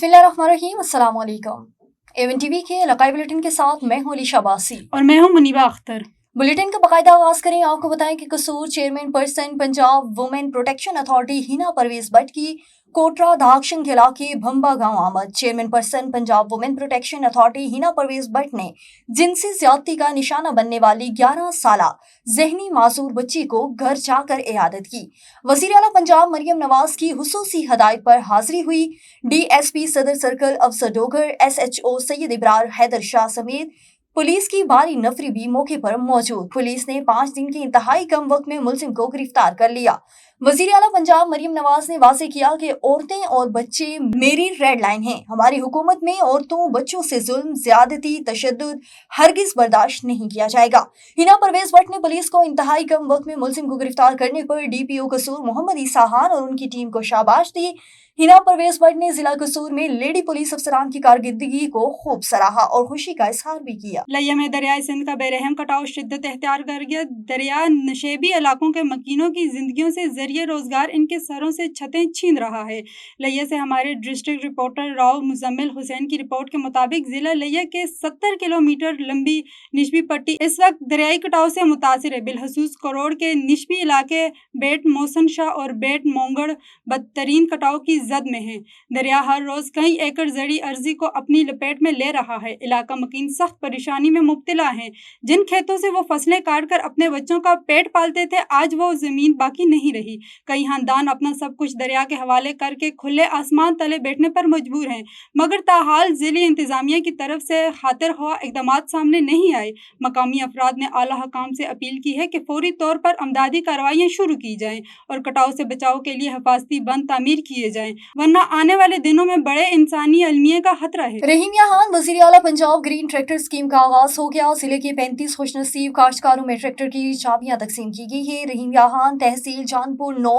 बिस्मिल्लाहिर्रहमानिर्रहीम, अस्सलाम वालेकुम। एवन टीवी के इलाकाई बुलेटिन के साथ मैं हूं अलीशा बासी और मैं हूं मुनीबा अख्तर। बुलेटिन का बाकायदा आगाज करें। आपको बताएं कि Kasur chairman person Punjab women protection authority Hina Pervaiz Butt की कोटरा दागशिंग के इलाके भंबा गांव आमद। Chairman person Punjab women protection authority Hina Pervaiz Butt ने जिनसी ज्यादती का निशाना बनने वाली 11 साल जहनी मासूर बच्ची को घर जाकर इयादत की। वज़ीर आला पंजाब मरियम नवाज की हुसूसी हदायत पर हाजिरी हुई। DSP सदर सर्कल अफसर डोगर, SHO सैयद इब्रार हैदर शाह समेत पुलिस की भारी नफरी भी मौके पर मौजूद। पुलिस ने 5 दिन के इंतहाई कम वक्त में मुलजिम को गिरफ्तार कर लिया। वज़ीर आला पंजाब मरियम नवाज ने वाज़े किया कि औरतें और बच्चे मेरी रेड लाइन हैं। हमारी हुकूमत में औरतों बच्चों से जुल्म, ज्यादती, तशद्दुद हरगिज बर्दाश्त नहीं किया जाएगा। हिना परवेज भट्ट ने पुलिस को इंतहाई कम वक्त में मुलजिम को गिरफ्तार करने पर DPO कसूर मोहम्मद ईसा खान और उनकी टीम को शाबाश दी। हिना परवेज भट्ट ने जिला कसूर में लेडी पुलिस अफसरान की कारकर्दगी को खूब सराहा और खुशी का इजहार भी किया। लिया में दरियाए सिंध का बेरहम कटाव शिद्दत इख्तियार कर गया। दरिया नशेबी इलाकों के मकीनों की जिंदगियों से जरिए रोजगार इनके सरों से छतें छीन रहा है। लिया से हमारे डिस्ट्रिक्ट रिपोर्टर राव मुजम्मिल हुसैन की रिपोर्ट के मुताबिक जिला लिया के 70 किलोमीटर लंबी निशबी पट्टी इस वक्त दरियाई कटाव से मुतासिर है। बिलखसूस करोड़ के निशबी इलाके बेट मोहसन शाह और बेट मोंगड़ बदतरीन कटाव की जद में है। दरिया हर रोज कई एकड़ जड़ी अर्जी को अपनी लपेट में ले रहा है। इलाका मकीन सख्त परेशानी में मुब्तला हैं। जिन खेतों से वो फसलें काट कर अपने बच्चों का पेट पालते थे, आज वो जमीन बाकी नहीं रही। कई खानदान अपना सब कुछ दरिया के हवाले करके खुले आसमान तले बैठने पर मजबूर हैं, मगर ताहाल जिली इंतजामिया की तरफ से खातिर ख्वाह इकदाम सामने नहीं आए। मकामी अफराद ने आला हकाम से अपील की है कि फौरी तौर पर अमदादी कार्रवाइयाँ शुरू की जाएं और कटाव से बचाव के लिए हिफाजती बंद तामीर किए जाएं, वरना आने वाले दिनों में बड़े इंसानी अलमिये का खतरा है। रहीमिया खान वज़ीर आला पंजाब ग्रीन ट्रैक्टर स्कीम का आगाज हो गया। जिले के 35 खुशनसीब काश्तकारों में ट्रैक्टर की चाबियां तकसीम की गई है। रहीमिया खान तहसील जानपुर 9,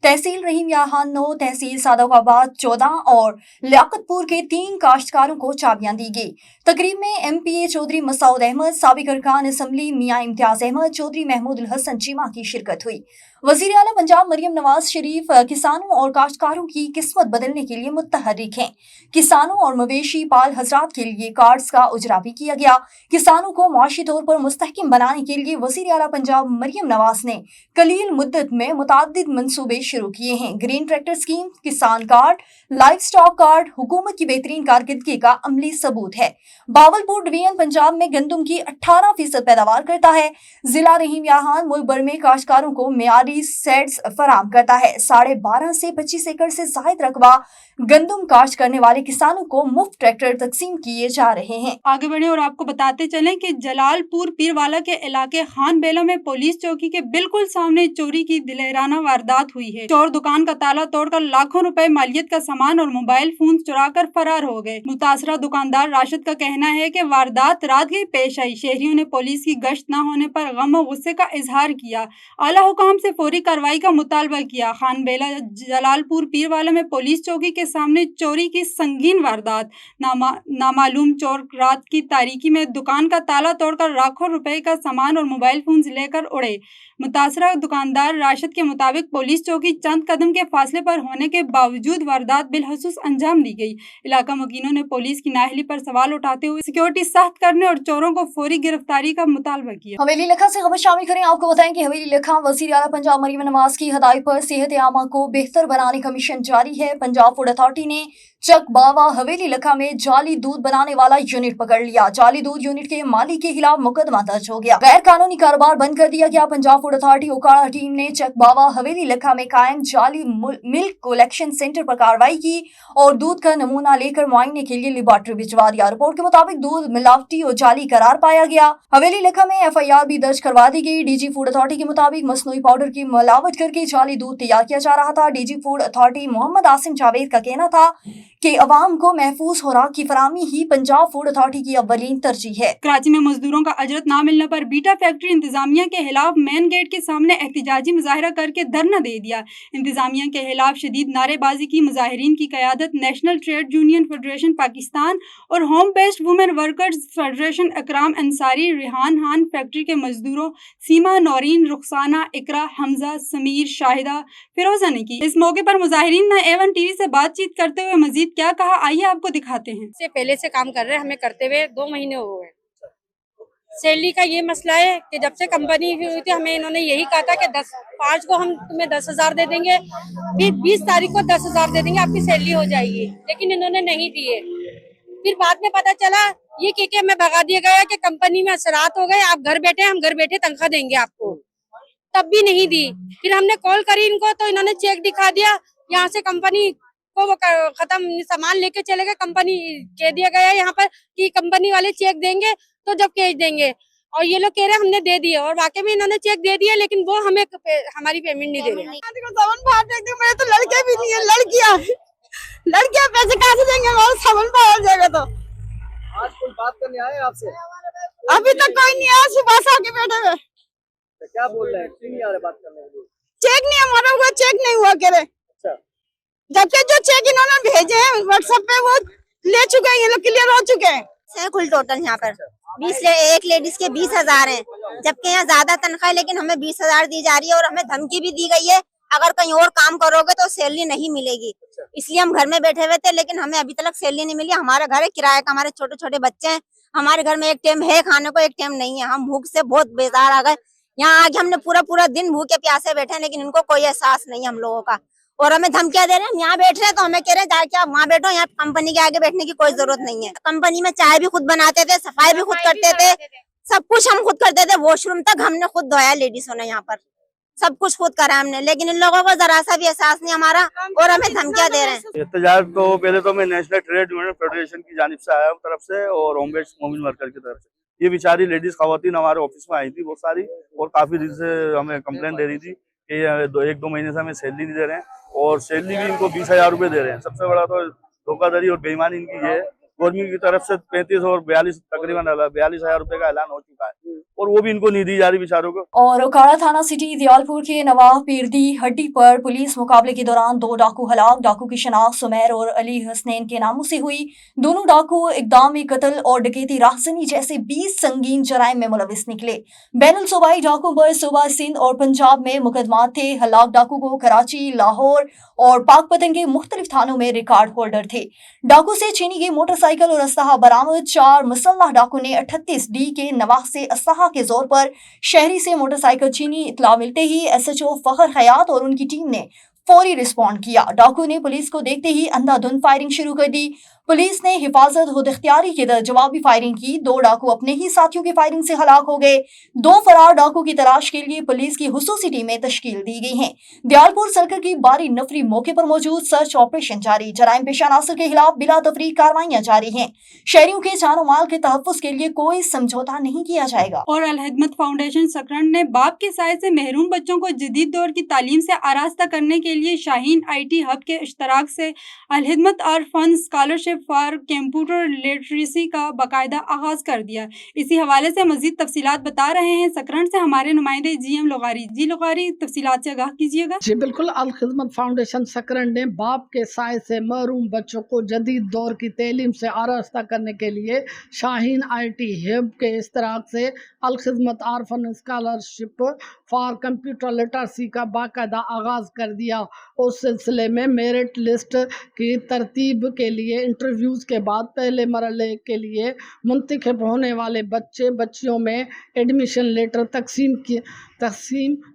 तहसील रहीमिया खान 9, तहसील सादौकाबाद 14 और लियाकतपुर के 3 काश्तकारों को चाबियां दी गई। तकरीब में MPA चौधरी मसूद अहमद, साबिक अरकान असम्बली मियां इम्तियाज अहमद, चौधरी महमूद उल हसन चीमा की शिरकत हुई। वज़ीर आला पंजाब मरियम नवाज शरीफ किसानों और काश्तकारों की किस्मत बदलने के लिए मुतहर्रिक हैं। किसानों और मवेशी पाल हजरात के लिए कार्ड्स का उजरा भी किया गया। किसानों को माशी तौर पर मुस्तहकिम बनाने के लिए वज़ीर आला पंजाब मरियम नवाज ने कलील मुद्दत में मुताद्दिद मंसूबे शुरू किए हैं। ग्रीन ट्रैक्टर स्कीम, किसान कार्ड, लाइफ स्टॉक कार्ड हुकूमत की बेहतरीन कारकर्दगी का अमली सबूत है। बावलपुर डिवीजन पंजाब में गंदम की 18% पैदावार करता है। जिला रहीमिया खान मुल्क भर में काश्तकारों को मियारी सेड्स फराम करता है। 12.5 से 25 एकड़ से जायद रकबा गंदम काश्त करने वाले किसानों को मुफ्त ट्रैक्टर तकसीम किए जा रहे हैं। आगे बढ़े और आपको बताते चलें कि जलालपुर पीरवाला के इलाके खान बेला में पुलिस चौकी के बिल्कुल सामने चोरी की दिलेराना वारदात हुई है। चोर दुकान का ताला तोड़कर लाखों रुपए मालियत का सामान और मोबाइल फोन चुरा कर फरार हो गए। मुतासरा दुकानदार राशिद का कहना है कि वारदात रात गई पेश आई। शहरियों ने पुलिस की गश्त न होने पर गम और गुस्से का इजहार किया। आला हुकाम से फौरी कार्रवाई का मुतालबा किया। खान बेला जलालपुर पीरवाला में पुलिस चौकी के सामने चोरी की संगीन वारदात। नामालूम चोर रात की तारीकी में दुकान का ताला तोड़कर लाखों रुपए का सामान और मोबाइल फोन लेकर उड़े। मुतासरा दुकानदार राशिद के मुताबिक पुलिस चौकी चंद कदम के फासले पर होने के बावजूद वारदात बिलखसूस अंजाम दी गई। इलाका मकीनों ने पुलिस की नाअहली पर सवाल उठाते हुए सिक्योरिटी सख्त करने और चोरों को फौरी गिरफ्तारी का मुतालबा किया। हवेली लखा से खबर शामिल करें। आपको बताएं कि हवेली लखा वज़ीर आला पंजाब मरियम नवाज की हदायत पर सेहत आमा को बेहतर बनाने का मिशन जारी है। पंजाब फूड अथॉरिटी ने चक बावा हवेली लखा में जाली दूध बनाने वाला यूनिट पकड़ लिया। जाली दूध यूनिट के मालिक के खिलाफ मुकदमा दर्ज हो गया। गैर कानूनी कारोबार बंद कर दिया गया। Punjab food authority Okara team ने चक बावा हवेली लखा में कायम जाली मिल्क कलेक्शन सेंटर पर कार्रवाई की और दूध का नमूना लेकर मुआयने के लिए लेबोरेटरी भिजवा दिया। रिपोर्ट के मुताबिक दूध मिलावटी और जाली करार पाया गया। हवेली लखा में FIR भी दर्ज करवा दी गई। DG फूड अथॉरिटी के मुताबिक मसनूई पाउडर की मिलावट करके जाली दूध तैयार किया जा रहा था। DG food authority Mohammad Asim Javed का कहना था कि अवाम को महफूज खुराक की फराहमी ही पंजाब फूड अथॉरिटी की अव्वलीन तरजीह है। कराची में मजदूरों का अजरत न मिलने पर बीटा फैक्ट्री इंतजामिया के खिलाफ मेन गेट के सामने एहतजाजी मुजाहरा करके धरना दे दिया। इंतजामिया के खिलाफ शदीद नारेबाजी की। मुजाहिरीन की क़यादत national trade union federation Pakistan और home based women workers federation Ikram Ansari, Rihan Khan factory के मजदूरों सीमा, नौरीन, रुखसाना, इकरा, हमजा, समीर, शाहिदा, फिरोजा ने की। इस मौके पर मुजाहिरीन ने A1 TV से बातचीत करते हुए मजीद मजीद क्या कहा, आइए आपको दिखाते हैं। से पहले से काम कर रहे हैं, हमें करते हुए 2 महीने हो गए। सैलरी का ये मसला है कि जब से कंपनी हुई थी हमें इन्होंने यही कहा था कि 5 को हम तुम्हें 10,000 दे देंगे, फिर 20 तारीख को 10,000 दे देंगे, आपकी सैलरी हो जाएगी, लेकिन इन्होंने नहीं दिए। फिर बाद में पता चला ये कह हमें भगा दिया गया कि कंपनी में असरात हो गए, आप घर बैठे, हम घर बैठे तनख्वाह देंगे आपको, तब भी नहीं दी। फिर हमने कॉल करी इनको तो इन्होंने चेक दिखा दिया, यहाँ से कंपनी को वो खत्म सामान लेके चले गए, कंपनी कह दिया गया यहाँ पर कि कंपनी वाले चेक देंगे तो जब कैश देंगे, और ये लोग कह रहे हैं हमने दे दिए, और वाकई में इन्होंने चेक दे दिया, लेकिन वो हमें हमारी पेमेंट नहीं दे रहे। मेरे तो लड़के भी नहीं है, लड़कियां पैसे कहाँ से देंगे, और सामान बाहर जाएगा। तो आज कोई बात करने आए आपसे? अभी तक कोई नहीं आया, सुबह से आके बैठे हुए। तो क्या बोल रहे हैं, क्यों नहीं आ रहे बात करने के लिए? चेक नहीं हमारा हुआ, चेक नहीं हुआ कह रहे। अच्छा, जबकि जो चेक इन्होंने भेजे हैं व्हाट्सएप पे वो ले चुके हैं, ये लोग क्लियर हो चुके हैं। कुल टोटल यहाँ पर 20 एक लेडीज के 20,000 हैं, जबकि यहाँ ज्यादा तनख्वाह है, लेकिन हमें 20,000 दी जा रही है, और हमें धमकी भी दी गई है अगर कहीं और काम करोगे तो सैलरी नहीं मिलेगी। इसलिए हम घर में बैठे हुए थे, लेकिन हमें अभी तक सैलरी नहीं मिली। हमारा घर है किराए का, हमारे छोटे छोटे बच्चे हैं, हमारे घर में एक टाइम है खाने को, एक टाइम नहीं है। हम भूख से बहुत बेजार आ गए, यहाँ आके हमने पूरा दिन भूखे प्यासे बैठे हैं, लेकिन इनको कोई एहसास नहीं है हम लोगों का, और हमें धमकियां दे रहे हैं। हम यहाँ बैठ रहे हैं तो हमें कह रहे हैं जाके आप वहाँ बैठो, यहाँ कंपनी के आगे बैठने की कोई जरूरत नहीं है। कंपनी में चाय भी खुद बनाते थे, सफाई भी खुद करते थे, सब कुछ हम खुद करते थे, वॉशरूम तक हमने खुद धोया, लेडीजों ने यहाँ पर सब कुछ खुद करा हमने, लेकिन इन लोगों को जरा सा भी एहसास नहीं हमारा, और हमें धमकियां दे रहे हैं। एहतजाज तो पहले तो मैं नेशनल ट्रेड यूनियन फेडरेशन की जानिब से आया हूँ तरफ से, और होम बेस्ड मोमिन वर्कर की तरफ से। ये बेचारी लेडीज खवातीन हमारे ऑफिस में आई थी बहुत सारी, और काफी दिन से हमें कंप्लेंट दे रही थी कि 1-2 महीने से हमें सैलरी नहीं दे रहे हैं, और सैलरी भी इनको 20,000 रुपये दे रहे हैं। सबसे बड़ा तो धोखाधड़ी और बेईमानी इनकी ये है। गवर्नमेंट की तरफ से 35 और 42 तकरीबन 42,000 रुपए का ऐलान हो चुका है, और वो भी इनको नहीं दी जा रही बेचारों को। और ओकाड़ा थाना सिटी दियालपुर के नवाब पीरदी हड्डी पर पुलिस मुकाबले के दौरान 2 डाकू हलाक। डाकू की शनाख्त सुमैर और अली हसनैन के नामों से हुई। दोनों डाकू इकदामी कत्ल और डकैती, राहजनी जैसे 20 संगीन जराइम में मुलविस निकले। बैनुल सूबाई डाकू पर सूबा सिंध और पंजाब में मुकदमात थे। हलाक डाकू को कराची, लाहौर और पाकपतन के मुख्तलिफ थानों में रिकॉर्ड होल्डर थे। डाकू से छीनी गई मोटरसाइकिल और असलहा बरामद। 4 मुसल्लह डाकू ने 38 डी के नवाह से असलहा के जोर पर शहरी से मोटरसाइकिल छीनी। इत्तला मिलते ही SHO फखर हयात और उनकी टीम ने फौरी रिस्पॉन्ड किया। डाकू ने पुलिस को देखते ही अंधाधुंध फायरिंग शुरू कर दी। पुलिस ने हिफाजत खुद इख्तियारी के जवाबी फायरिंग की। 2 डाकू अपने ही साथियों की फायरिंग से हलाक हो गए। 2 फरार डाकू की तलाश के लिए पुलिस की हुसूसी टीमें तश्कील दी गई हैं। दियालपुर सर्कल की बारी नफरी मौके पर मौजूद, सर्च ऑपरेशन जारी। जराइम पेशा अनासर के खिलाफ बिला तफरीक कार्रवाइयां जारी हैं। शहरियों के जानो माल के तहफ्फुज के लिए कोई समझौता नहीं किया जाएगा। और अलहिदमत फाउंडेशन सकरंद ने बाप के साय से महरूम बच्चों को जदीद दौर की तालीम से आरास्ता करने के लिए शाहीन IT हब के इश्तराक से अलहिदमत आरफन स्कॉलरशिप फॉर कंप्यूटर लिटरेसी का बाकायदा आगाज कर दिया। इसी हवाले से मजीद तफसीलात बता रहे हैं सकरंद से हमारे नुमाइंदे GM लुगारी। जी लुगारी, तफसीलात से आगाह कीजिएगा। जी बिल्कुल, अल खिदमत फाउंडेशन सकरंद ने बाप के साय से महरूम बच्चों को जदीद दौर की तालीम से आरास्ता करने के लिए शाहीन IT हब के इश्तराक से अल खिदमत आरफन स्कॉलरशिप फॉर कंप्यूटर लिटरेसी का बाकायदा आगाज कर दिया। उस सिलसिले में मेरिट लिस्ट की तरतीब के लिए इंटरव्यूज़ के बाद पहले मरहले के लिए मुंतखब होने वाले बच्चे बच्चियों में एडमिशन लेटर तकसीम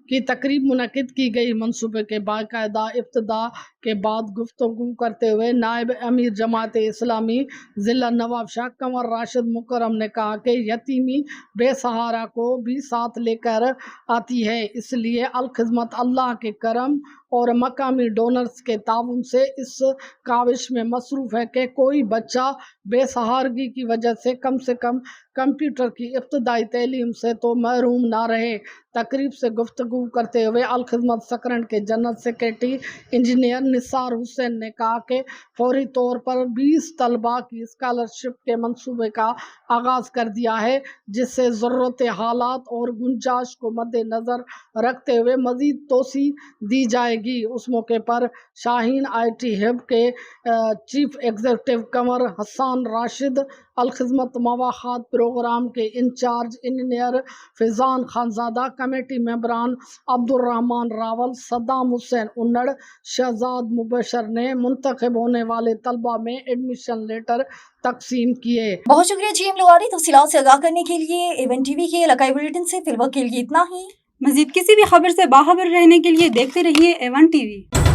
की तकरीब मुनक़िद की गई। मनसूबे के बाकायदा इब्तिदा के बाद गुफ्तगू करते हुए नायब अमीर जमात इस्लामी ज़िला नवाब शाह कंवर राशिद मुकरम ने कहा कि यतीमी बेसहारा को भी साथ लेकर आती है, इसलिए अल खिदमत अल्लाह के करम और मकामी डोनर्स के ताउन से इस काविश में मसरूफ़ है कि कोई बच्चा बेसहारगी की वजह से कम कंप्यूटर की इब्तदाई तालीम से तो महरूम ना रहे। तकरीब से गुफ्तगू करते हुए अल खिदमत सकरंद के general secretary engineer Nisar Hussain ने कहा कि फौरी तौर पर 20 तलबा की स्कॉलरशिप के मंसूबे का आगाज़ कर दिया है, जिससे ज़रूरत हालात और गुंजाइश को मद्देनज़र रखते हुए मज़ीद तोसी दी जाएगी। उस मौके पर शाहीन IT हब के chief executive Kanwar Hasan Rashid, Alkhidmat Mawakhat programme के incharge engineer Faizan Khanzada, committee मेंबरान अब्दुर्रहमान रावल, सद्दाम हुसैन उन्नड़, शहजाद मुबशर ने मुंतखब होने वाले तलबा में एडमिशन लेटर तकसीम किए। बहुत शुक्रिया जीएम लुआरी, तफसीलात से आगाह करने के लिए। एवन टीवी के इलाकाई बुलेटिन से फिल वक्त के लिए इतना ही। मजीद किसी भी खबर से बाखबर रहने के लिए देखते रहिए A1 TV।